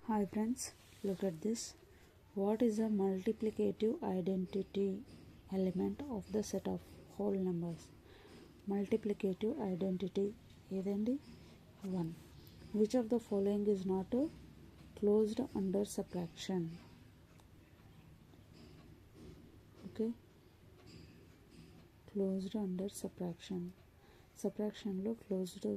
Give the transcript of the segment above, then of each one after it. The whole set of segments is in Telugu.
Hi friends, look at this. What is a multiplicative identity element of the set of whole numbers? Multiplicative identity ఏదండి 1. Which of the following is not closed under subtraction? Okay, closed under subtraction. Subtraction లో closed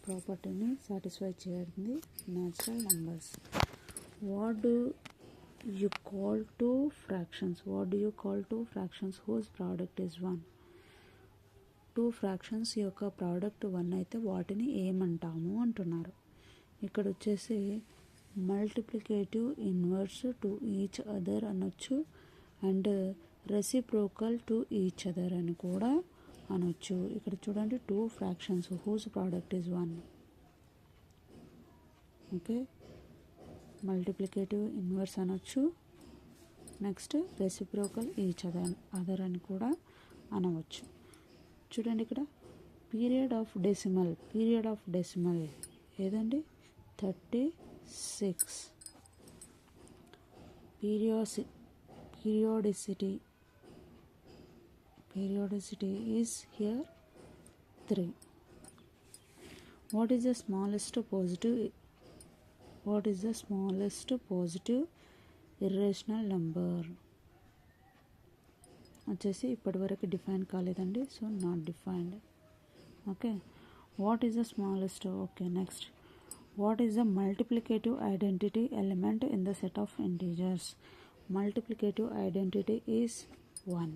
ప్రాపర్టీని సాటిస్ఫై చేయండి natural numbers. What do you call two fractions? Whose product is 1? 2 fractions యొక్క ప్రోడక్ట్ 1 అయితే వాటిని ఏమంటాము అంటున్నారు. ఇక్కడ వచ్చేసి multiplicative inverse to each other అనొచ్చు, and reciprocal to each other అని కూడా అనొచ్చు. ఇక్కడ చూడండి 2 fractions whose product is 1. Okay, multiplicative inverse అనొచ్చు, నెక్స్ట్ రెసిప్రోకల్ ఈచ్ అదర్ అని కూడా అనవచ్చు. చూడండి ఇక్కడ పీరియడ్ ఆఫ్ డెసిమల్ ఏదండి 36. Periodicity is here 3. What is the smallest positive irrational number? వచ్చేసి ఇప్పటి వరకు డిఫైన్ కాలేదండి, so not defined. Okay, what is the smallest? Okay, next what is the multiplicative identity element in the set of integers? Multiplicative identity is 1.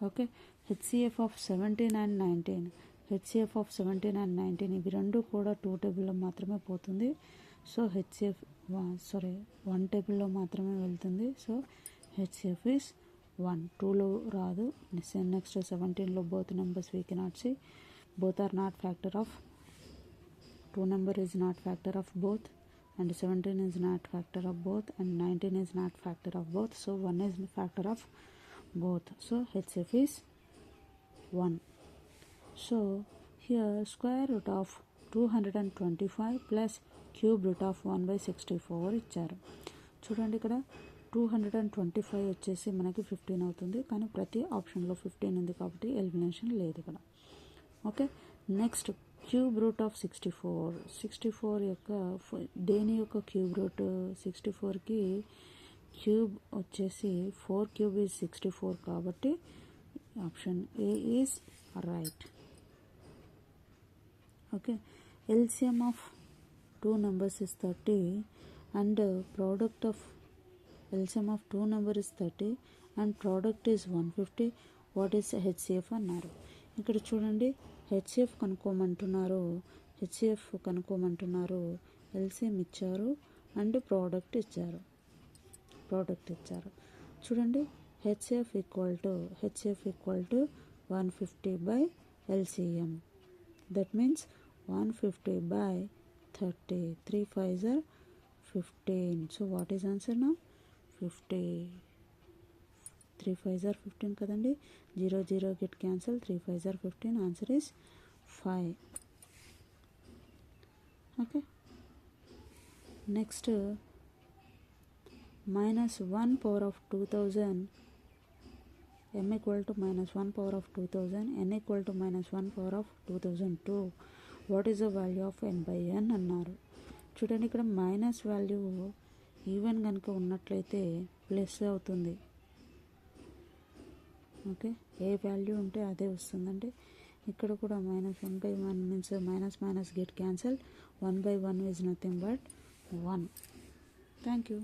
Okay, HCF of 17 and 19. HCF of 17 and 19 ఇవి రెండు కూడా 2 టేబుల్లో మాత్రమే పోతుంది. సో హెచ్సిఎఫ్ 1 టేబుల్లో మాత్రమే వెళ్తుంది. సో హెచ్సిఎఫ్ ఈస్ 1, 2లో రాదు. నెక్స్ట్ 17లో both numbers we cannot see, both are not factor of 2 number is not factor of both, and 17 is not factor of both, and 19 is not factor of both. So 1 is factor of both. So HCF is 1. So here square root of 225 plus cube root of 1/64 ఇచ్చారు. చూడండి ఇక్కడ 225 వచ్చేసి మనకి 15 అవుతుంది, కానీ ప్రతి ఆప్షన్లో 15 ఉంది కాబట్టి ఎలిమినేషన్ లేదు ఇక్కడ. Okay, next cube root of 64 యొక్క దేని యొక్క క్యూబ్ రూట్? 64కి క్యూబ్ వచ్చేసి 4 క్యూబ్ ఈజ్ 64 కాబట్టి option A is right. Okay, LCM of 2 numbers is 30 and product of LCM of 2 numbers is 30 and product is 150. What is HCF అన్నారు. ఇక్కడ చూడండి హెచ్సిఎఫ్ కనుక్కోమంటున్నారు, ఎల్సిఎం ఇచ్చారు అండ్ ప్రోడక్ట్ ఇచ్చారు. చూడండి HCF equal to 150/LCM. That means 150/30. 3 5s are 15. So what is answer now? 50. 3 5s are 15 కదండి, 0 0 get cancel, 3 5s are 15. Answer is 5. Okay, next minus 1 power of 2000, m equal to minus 1 power of 2000, n equal to minus 1 power of 2002. What is the value of n/n అన్నారు. చూడండి ఇక్కడ మైనస్ వాల్యూ ఈవెన్ కనుక ఉన్నట్లయితే ప్లస్ అవుతుంది. ఓకే, ఏ వాల్యూ ఉంటే అదే వస్తుందండి. ఇక్కడ కూడా -1/1 means minus get cancel, 1/1 is nothing but 1. Thank you.